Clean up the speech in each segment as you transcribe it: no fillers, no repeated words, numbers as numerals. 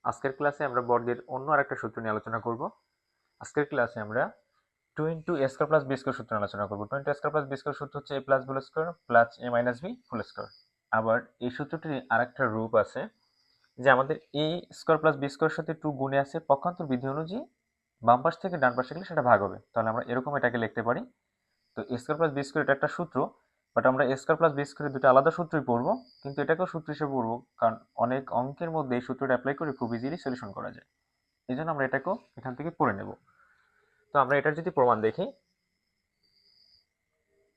আজকের ক্লাসে আমরা বর্গের অন্য আরেকটা সূত্র নিয়ে আলোচনা করব। আজকের ক্লাসে আমরা 2 into A square plus B square সূত্র আলোচনা করব। 2 into A square plus B square সূত্র হচ্ছে A plus B whole square plus A minus B whole square. আবার এই সূত্রটির আরেকটা রূপ আছে যে আমাদের A square plus B square সাথে 2 গুণে আছে পক্ষান্তর বিধি অনুযায়ী বাম পাশ থেকে ডান পাশে গেলে সেটা ভাগ হবে, তাহলে আমরা এরকম এটাকে লিখতে পারি। তো এ স্কোয়ার প্লাস বি স্কোয়ার এটা একটা সূত্র, বাট আমরা এ স্কোয়ার প্লাস বি স্কোয়ারের দুটো আলাদা সূত্রই পড়বো, কিন্তু এটাকেও সূত্র হিসেবে পড়বো কারণ অনেক অঙ্কের মধ্যে এই সূত্রটা অ্যাপ্লাই করে খুব ইজিলি সলিউশন করা যায়। এই জন্য আমরা এটাকেও এখান থেকে পড়ে নেব। তো আমরা এটার যদি প্রমাণ দেখি,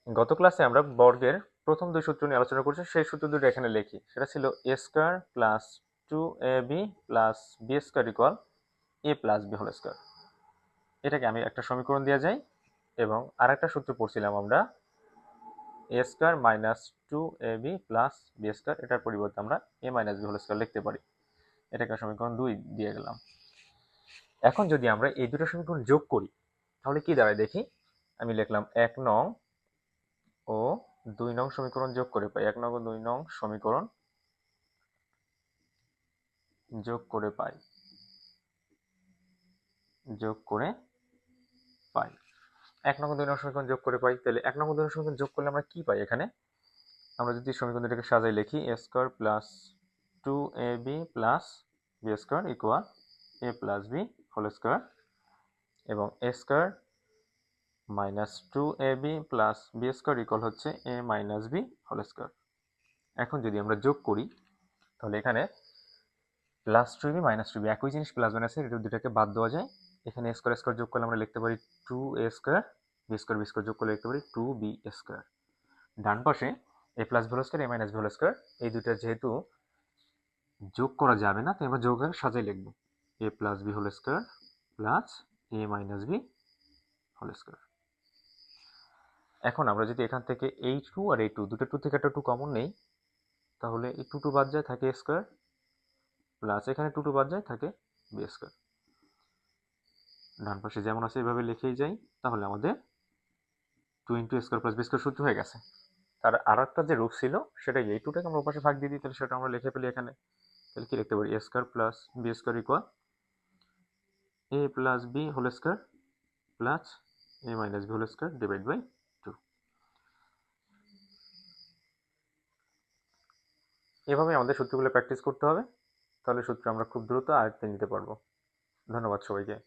গত ক্লাসে আমরা বর্গের প্রথম দুই সূত্র নিয়ে আলোচনা করছি, সেই সূত্র দুটো এখানে লিখি। সেটা ছিল A square plus 2ab plus B square equal A plus B whole square. এটাকে আমি একটা সমীকরণ দিয়ে যাই, এবং আরেকটা সূত্র পড়ছিলাম আমরা A square minus 2ab plus B square, এটার পরিবর্তে আমরা A minus B whole square লিখতে পারি। এটাকে সমীকরণ 2 দিয়ে গেলাম। এখন যদি আমরা এই দুটো সমীকরণ যোগ করি তাহলে কি দাঁড়ায় দেখি। আমি লিখলাম 1 নং ও 2 নং সমীকরণ যোগ করে পাই। 1 নং ও 2 নং সমীকরণ যোগ করে পাই। 1 নং ও 2 নং সমীকরণ যোগ করে পাই। তাহলে 1 নং ও 2 নং সমীকরণ যোগ করলে আমরা কি পাই এখানে? আমরা যদি সমীকরণটাকে সাজাই লিখি A square plus 2ab plus B square equal A plus B whole square, এবং A square minus 2ab plus B square equal হচ্ছে A minus B whole square. এখন যদি আমরা যোগ করি তাহলে এখানে প্লাস 2ab মাইনাস 2ab একই জিনিস, প্লাস মাইনাসের এটা দুটাকে বাদ দেওয়া যায়। এখানে স্কোয়ার স্কোয়ার যোগ করলে আমরা লিখতে পারি 2a স্কোয়ার, বি স্কোয়ার যোগ করলে লিখতে পারি 2b স্কোয়ার। ডান পাশে A plus B whole square A minus B whole square, এই দুটা যেহেতু যোগ করা যাবে না তাই আমরা যোগ সাজাই লিখব A plus B whole square plus A minus B whole square. এখন আমরা যদি এখান থেকে এই 2 আর এই 2 দুটো 2 থেকে একটা 2 কমন নেই, তাহলে এই 2 বাদ যায় থাকে a স্কোয়ার, প্লাস এখানে 2 বাদ যায় থাকে বি স্কোয়ার। ডান পাশে যেমন আছে এভাবে লিখেই যাই, তাহলে আমাদের 2 into A square plus B square সূত্র হয়ে গেছে। তার আর একটা যে রূপ ছিল সেটাই, এই 2টাকে আমরা ওপাশে ভাগ দিয়ে দিই, তাহলে সেটা আমরা লিখে ফেলি এখানে। তাহলে কি লিখতে পারি A square plus B square equal A plus B whole square plus A minus B whole square divide by 2। এভাবে আমাদের সূত্রগুলো প্র্যাকটিস করতে হবে, তাহলে সূত্র আমরা খুব দ্রুত আয়ত্তে নিতে পারবো। ধন্যবাদ সবাইকে।